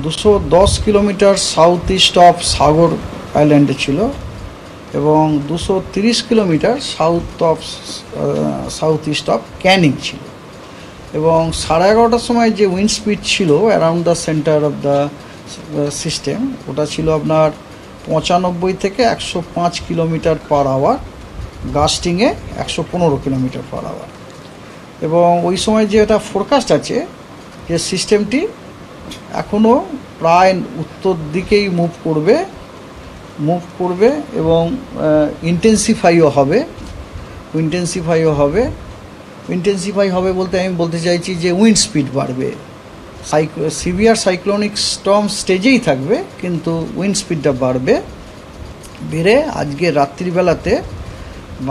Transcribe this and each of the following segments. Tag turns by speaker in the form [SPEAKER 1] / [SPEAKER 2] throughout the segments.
[SPEAKER 1] 210 kilometre south east of Sagar আইল্যান্ডে ছিল এবং 230 kilometre south east of Canning ছিল এবং 11:30টার সময় যে উইন্ড স্পিড ছিল around the centre of the system ওটা ছিল আপনার 95 থেকে 105 কিলোমিটার পার আওয়ার, গাস্টিংয়ে 115 কিলোমিটার পার আওয়ার। এবং ওই সময় যে এটা ফোরকাস্ট আছে যে সিস্টেমটি এখনও প্রায় উত্তর দিকেই মুভ করবে এবং ইন্টেন্সিফাই হবে বলতে আমি বলতে চাইছি যে উইন্ড স্পিড বাড়বে, সিভিয়ার সাইক্লোনিক স্টর্ম স্টেজেই থাকবে কিন্তু উইন্ড স্পিডটা বেড়ে আজকে রাত্রিবেলাতে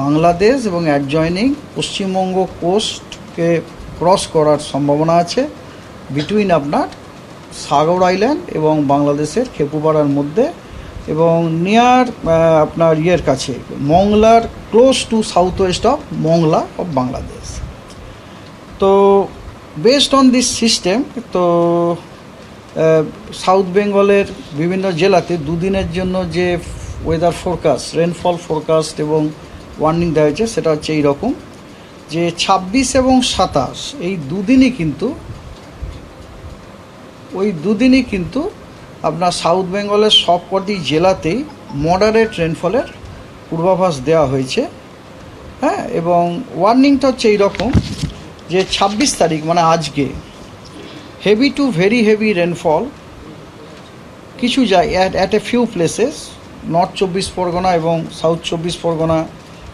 [SPEAKER 1] বাংলাদেশ এবং অ্যাডজয়নিং পশ্চিমবঙ্গ কোস্টকে ক্রস করার সম্ভাবনা আছে বিটুইন আপনার সাগর আইল্যান্ড এবং বাংলাদেশের খেপুপাড়ার মধ্যে এবং নিয়ার আপনার ইয়ের কাছে মংলার close to south west of Mongla of Bangladesh. তো বেসড অন দিস সিস্টেম তো সাউথ বেঙ্গলের বিভিন্ন জেলাতে দুদিনের জন্য যে ওয়েদার ফোরকাস্ট, রেনফল ফোরকাস্ট এবং ওয়ার্নিং দেওয়া হয়েছে সেটা হচ্ছে এই রকম যে 26 এবং 27 এই দুদিনই কিন্তু আপনার সাউথ বেঙ্গলের সবকটি জেলাতেই মডারেট রেনফলের পূর্বাভাস দেওয়া হয়েছে। হ্যাঁ, এবং ওয়ার্নিংটা হচ্ছে এই রকম যে 26 তারিখ মানে আজকে heavy to very heavy rainfall কিছু at a few places north 24 Pargana এবং সাউথ 24 পরগনা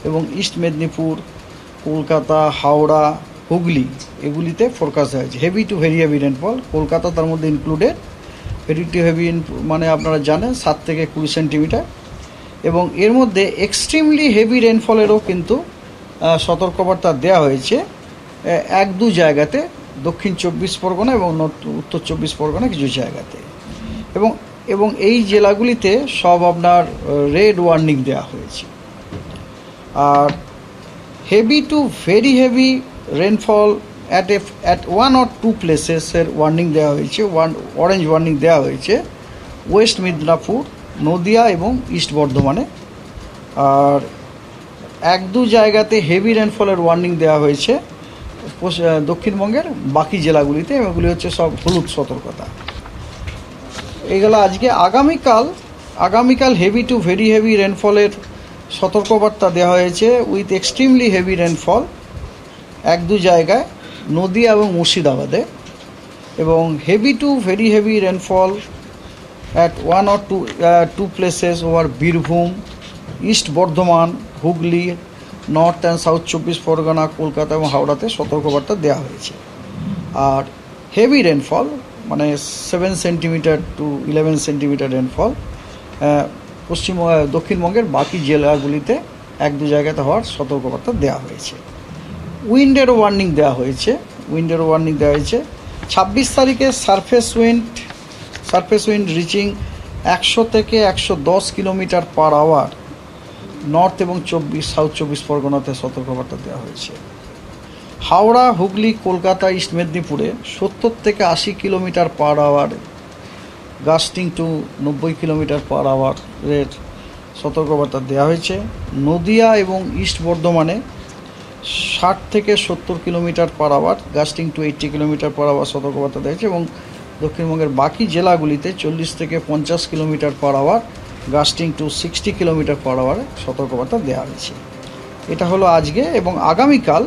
[SPEAKER 1] এবং ইস্ট মেদিনীপুর, কলকাতা, হাওড়া, হুগলি এগুলিতে ফোরকাস্ট দেওয়া হয়েছে heavy to very heavy rainfall. Kolkata তার মধ্যে ইনক্লুডেড। ভেরি টু হেভি মানে আপনারা জানেন 7 থেকে 20 সেন্টিমিটার এবং এর মধ্যে এক্সট্রিমলি হেভি রেনফলেরও কিন্তু সতর্কবার্তা দেওয়া হয়েছে 1-2 জায়গাতে, দক্ষিণ 24 পরগনা এবং উত্তর 24 পরগনা কিছু জায়গাতে এবং এই জেলাগুলিতে সব আপনার রেড ওয়ার্নিং দেওয়া হয়েছে। আর heavy to very heavy rainfall at 1 or 2 প্লেসেসের ওয়ার্নিং দেওয়া হয়েছে, অরেঞ্জ ওয়ার্নিং দেওয়া হয়েছে ওয়েস্ট মিদনাপুর, নদিয়া এবং ইস্ট বর্ধমানে। আর 1-2 জায়গাতে হেভি রেনফলের ওয়ার্নিং দেওয়া হয়েছে দক্ষিণবঙ্গের বাকি জেলাগুলিতে। এগুলি হচ্ছে সব হলুদ সতর্কতা। এইগুলো আজকে। আগামীকাল হেভি টু ভেরি হেভি রেনফলের সতর্কবার্তা দেওয়া হয়েছে উইথ এক্সট্রিমলি হেভি রেনফল 1-2 জায়গায় নদিয়া এবং মুর্শিদাবাদে এবং heavy to very heavy rainfall at 1 or 2 places over Birbhum, east Bardhaman, Hooghly, north and south 24 Pargana, Kolkata এবং হাওড়াতে সতর্কবার্তা দেওয়া হয়েছে। আর হেভি রেনফল মানে 7 সেন্টিমিটার টু 11 সেন্টিমিটার রেনফল দক্ষিণবঙ্গের বাকি জেলাগুলিতে 1-2 জায়গাতে হওয়ার সতর্কবার্তা দেওয়া হয়েছে। উইন্ডেরও ওয়ার্নিং দেওয়া হয়েছে 26 তারিখে সারফেস উইন্ড রিচিং 100 থেকে 110 কিলোমিটার পার আওয়ার নর্থ এবং সাউথ 24 পরগনাতে সতর্কবার্তা দেওয়া হয়েছে। হাওড়া, হুগলি, কলকাতা, ইস্ট মেদিনীপুরে 70 থেকে 80 kilometre per hour gusting to 90 kilometre per আওয়ারের সতর্কবার্তা দেওয়া হয়েছে। নদিয়া এবং ইস্ট বর্ধমানে 60 থেকে 70 kilometre per hour gusting to 80 kilometre per hour সতর্কবার্তা দেওয়া হয়েছে এবং দক্ষিণবঙ্গের বাকি জেলাগুলিতে 40 থেকে 50 kilometre per hour gusting to 60 kilometre per আওয়ারে সতর্কবার্তা দেওয়া হয়েছে। এটা হলো আজকে। এবং আগামীকাল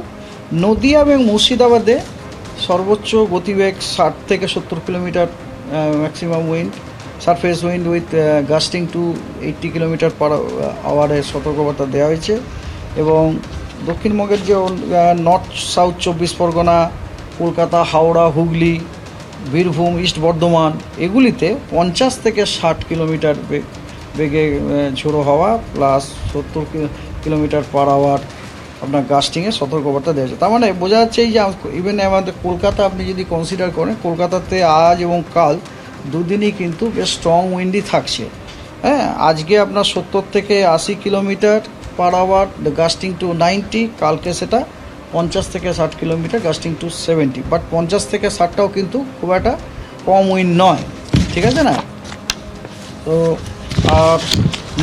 [SPEAKER 1] নদিয়া এবং মুর্শিদাবাদে সর্বোচ্চ গতিবেগ 60 থেকে 70 kilometre maximum wind, surface wind with gusting to 80 kilometre per আওয়ারের সতর্কবার্তা দেওয়া হয়েছে এবং দক্ষিণবঙ্গের যে north south 24 Pargana, Kolkata, Howrah, Hooghly, Birbhum, east Bardhaman এগুলিতে 50 থেকে 60 কিলোমিটার বেগে ঝোড়ো হাওয়া প্লাস 70 কিলোমিটার পার আওয়ার আপনার গাস্টিংয়ে সতর্কবার্তা দেওয়া হয়েছে। তার মানে বোঝা যাচ্ছে এই যে ইভেন আমাদের কলকাতা আপনি যদি কনসিডার করেন, কলকাতাতে আজ এবং কাল দুদিনই কিন্তু বেশ স্ট্রং উইন্ডই থাকছে। হ্যাঁ, আজকে আপনার 70 থেকে 80 kilometre per hour gusting to 90, কালকে সেটা 50 থেকে 60 কিলোমিটার গাস্টিং টু 70। বাট 50 থেকে 60টাও কিন্তু খুব একটা কম উইন্ড নয়। ঠিক আছে না? তো আর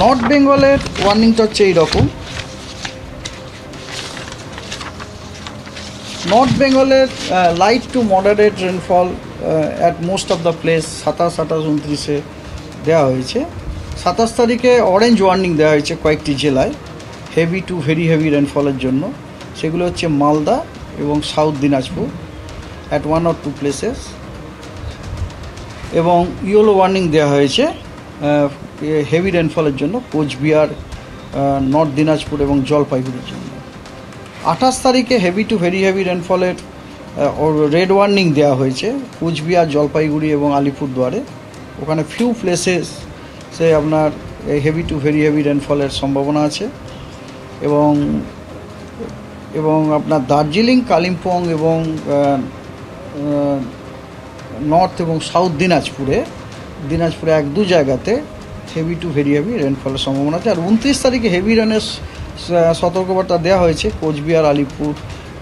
[SPEAKER 1] নর্থ বেঙ্গলের ওয়ার্নিংটা হচ্ছে এইরকম। নর্থ বেঙ্গলের light to moderate rainfall at most of the place 27-28-29 দেওয়া হয়েছে। 27 তারিখে অরেঞ্জ ওয়ার্নিং দেওয়া হয়েছে কয়েকটি জেলায় হেভি টু ভেরি হেভি রেনফলের জন্য। সেগুলো হচ্ছে মালদা এবং south Dinajpur at 1 or 2 places. এবং ইয়েলো ওয়ার্নিং দেওয়া হয়েছে হেভি রেনফলের জন্য কোচবিহার, নর্থ দিনাজপুর এবং জলপাইগুড়ির জন্য। 28 তারিখে হেভি টু ভেরি হেভি রেনফলের রেড ওয়ার্নিং দেওয়া হয়েছে কোচবিহার, জলপাইগুড়ি এবং আলিপুরদুয়ারে। ওখানে ফিউ প্লেসেস সে আপনার হেভি টু ভেরি হেভি রেনফলের সম্ভাবনা আছে। এবং আপনার দার্জিলিং, কালিম্পং এবং নর্থ এবং সাউথ দিনাজপুরে 1-2 জায়গাতে হেভি টু ভেরি হেভি রেনফলের সম্ভাবনা আছে। আর 29 তারিখে হেভি রেনের সতর্কবার্তা দেওয়া হয়েছে কোচবিহার, আলিপুর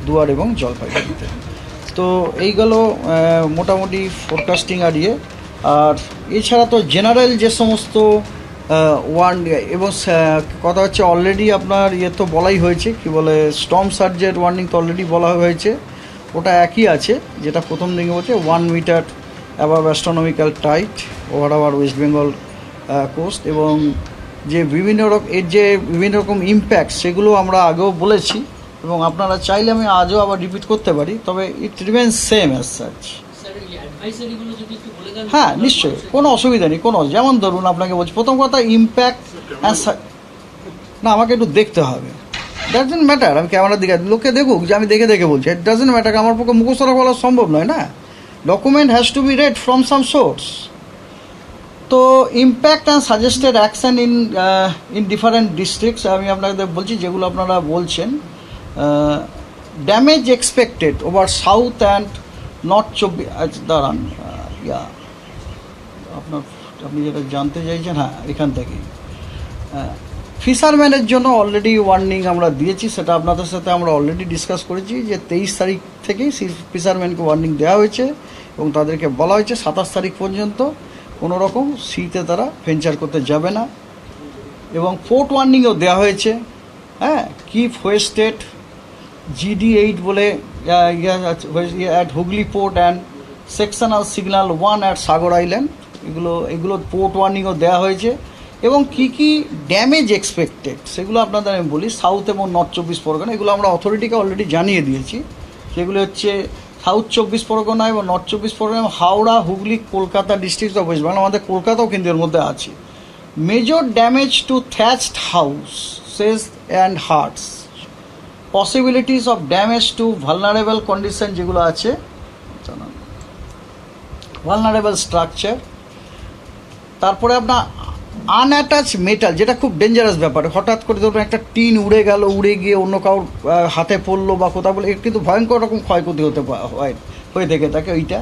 [SPEAKER 1] দুয়ার এবং জলপাইগুড়িতে। তো এইগুলো মোটামুটি ফোরকাস্টিং আরিয়ে। আর এছাড়া তো জেনারেল যে সমস্ত এবং কথা হচ্ছে অলরেডি আপনার তো বলাই হয়েছে, কি বলে স্টর্ম সার্জের ওয়ার্নিং তো অলরেডি বলা হয়েছে। ওটা একই আছে যেটা প্রথম দিকে বলছে 1 metre above astronomical tide over our West Bengal coast. এবং যে বিভিন্ন রকম ইম্প্যাক্ট সেগুলো আমরা আগেও বলেছি এবং আপনারা চাইলে আমি আজও আবার রিপিট করতে পারি, তবে ইট রিমেন্স সেম অ্যাজ সাচ। হ্যাঁ নিশ্চয়ই, কোনো অসুবিধা নেই। যেমন ধরুন আপনাকে বলছি, প্রথম কথা ইম্প্যাক্ট না, আমাকে একটু দেখতে হবে। ডাজন্ট ম্যাটার, আমি ক্যামেরার দিকে লোকে দেখুক যে আমি দেখে বলছি। ইট ডাজন্ট ম্যাটার, আমার পক্ষে মুখস্থ বলা সম্ভব নয় না। Document has to be read from some source. তো impact and suggested action in different districts আমি আপনাদের বলছি যেগুলো আপনারা বলছেন। Damage expected over south and north 24 দাঁড়ান আপনি যেটা জানতে চাইছেন, হ্যাঁ এখান থেকেই ফিশারম্যানের জন্য অলরেডি ওয়ার্নিং আমরা দিয়েছি, সেটা আপনাদের সাথে আমরা অলরেডি ডিসকাস করেছি যে 23 তারিখ থেকেই ফিশারম্যানকে ওয়ার্নিং দেওয়া হয়েছে এবং তাদেরকে বলা হয়েছে 27 তারিখ পর্যন্ত কোনো রকম সিতে তারা ভেঞ্চার করতে যাবে না। এবং পোর্ট ওয়ার্নিংও দেওয়া হয়েছে। হ্যাঁ, কিপ ওয়েস্টেড GD8 বলে at Hooghly port and sectional signal 1 at Sagar island, এগুলো পোর্ট ওয়ার্নিংও দেওয়া হয়েছে। এবং কি ড্যামেজ এক্সপেক্টেড সেগুলো আপনাদের আমি বলি। সাউথ এবং নর্থ 24 পরগনা এগুলো আমরা অথরিটিকে অলরেডি জানিয়ে দিয়েছি। সেগুলো হচ্ছে সাউথ 24 পরগনা এবং north 24 Pargana, Howrah, Hooghly, Kolkata district of West Bengal, আমাদের কলকাতাও কিন্তু এর মধ্যে আছে। Major damage to thatched houses and huts, possibilities of damage to vulnerable condition যেগুলো আছে, ভালনারেবল স্ট্রাকচার। তারপরে আপনার আনঅ্যাটাচ মেটাল, যেটা খুব ডেঞ্জারাস ব্যাপার। হঠাৎ করে ধরুন একটা টিন উড়ে গেল, উড়ে গিয়ে অন্য কারোর হাতে পড়লো বা কোথাও বলে, কিন্তু ভয়ঙ্কর রকম ক্ষয়ক্ষতি হয়ে থেকে থাকে ওইটা।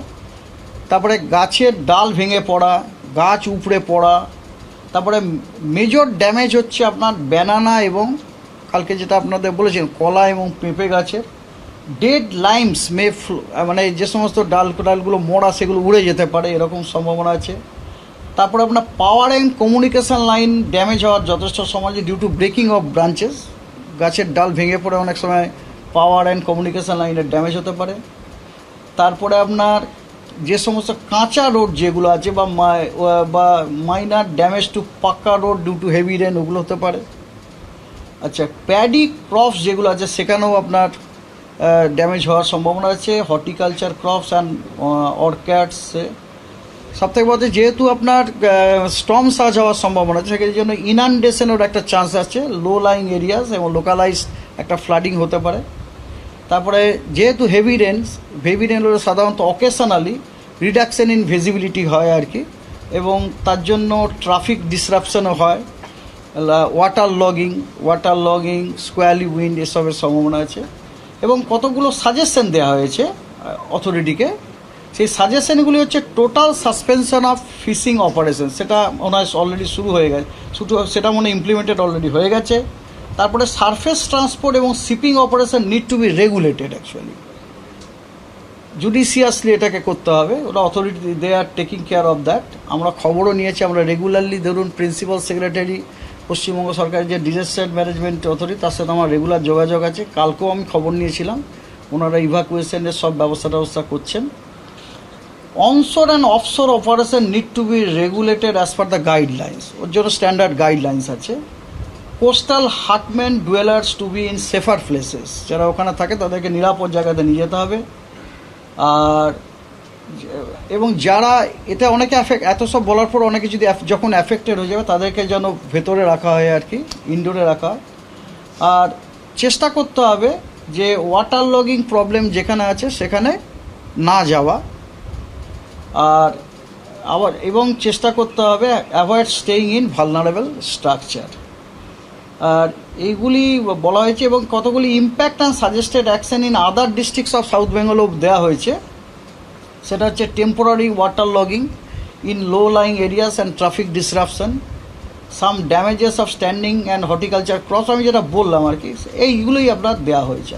[SPEAKER 1] তারপরে গাছের ডাল ভেঙে পড়া, গাছ উপড়ে পড়া। তারপরে মেজর ড্যামেজ হচ্ছে আপনার ব্যানানা এবং কালকে যেটা আপনাদের বলেছেন কলা এবং পেঁপে গাছের। ডেড লাইমস মানে যে সমস্ত ডালগুলো মরা সেগুলো উড়ে যেতে পারে, এরকম সম্ভাবনা আছে। তারপরে আপনার power and communication line damage হওয়ার যথেষ্ট সময় due to breaking of branches. গাছের ডাল ভেঙে পড়ে অনেক সময় পাওয়ার অ্যান্ড কমিউনিকেশান লাইনের ড্যামেজ হতে পারে। তারপরে আপনার যে সমস্ত কাঁচা রোড যেগুলো আছে বা minor damage to pucca road due to heavy rain, ওগুলো হতে পারে। আচ্ছা, প্যাডি ক্রপস যেগুলো আছে সেখানেও আপনার ড্যামেজ হওয়ার সম্ভাবনা আছে। হর্টিকালচার ক্রপস অ্যান্ড অর্কিডসে সবথেকে বলতে, যেহেতু আপনার স্টর্ম সার্জ হওয়ার সম্ভাবনা আছে, সেই জন্য ইনান্ডেশনের একটা চান্স আছে লো লাইং এরিয়াস এবং লোকালাইজড একটা ফ্লাডিং হতে পারে। তারপরে যেহেতু হেভি রেন হলে সাধারণত অকেশনালি রিডাকশন ইন ভিজিবিলিটি হয় আর কি, এবং তার জন্য ট্রাফিক ডিসরাপশনও হয়। ওয়াটার লগিং, স্কোয়ালি উইন্ড এসবের সম্ভাবনা আছে। এবং কতগুলো সাজেশন দেওয়া হয়েছে অথরিটিকে। সেই সাজেশনগুলি হচ্ছে total suspension of fishing operation, সেটা মনে হয় অলরেডি শুরু হয়ে গেছে, সেটা মনে হয় ইমপ্লিমেন্টেড অলরেডি হয়ে গেছে। তারপরে সারফেস ট্রান্সপোর্ট এবং shipping operation need to be regulated actually. Judiciously এটাকে করতে হবে, ওরা authority they are taking care of that. আমরা খবরও নিয়েছি, আমরা রেগুলারলি ধরুন প্রিন্সিপাল সেক্রেটারি পশ্চিমবঙ্গ সরকারের যে ডিজাস্টার ম্যানেজমেন্ট অথরিটি তার সাথে আমার রেগুলার যোগাযোগ আছে। কালকেও আমি খবর নিয়েছিলাম, ওনারা ইভাকুয়েশনের সব ব্যবস্থা করছেন। Onshore and offshore operation need to be regulated as per the guidelines, ওর জন্য স্ট্যান্ডার্ড গাইডলাইন্স আছে। Coastal hutment dwellers to be in safer places, যারা ওখানে থাকে তাদেরকে নিরাপদ জায়গাতে নিয়ে যেতে হবে। আর এবং যারা এতে অনেকে এত সব বলার পর অনেকে যদি যখন অ্যাফেক্টেড হয়ে যাবে তাদেরকে যেন ভেতরে রাখা হয় আর কি, ইনডোরে রাখা হয়। আর চেষ্টা করতে হবে যে ওয়াটার লগিং প্রবলেম যেখানে আছে সেখানে না যাওয়া। আর আবার এবং চেষ্টা করতে হবে avoid staying in vulnerable structure. আর এইগুলি বলা হয়েছে এবং কতগুলি impact and suggested action in other districts of south বেঙ্গলও দেওয়া হয়েছে। সেটা হচ্ছে temporary water logging in low lying areas and traffic disruption, some damages of standing and horticulture crops, আমি যেটা বললাম আর কি, এইগুলোই আপনার দেওয়া হয়েছে।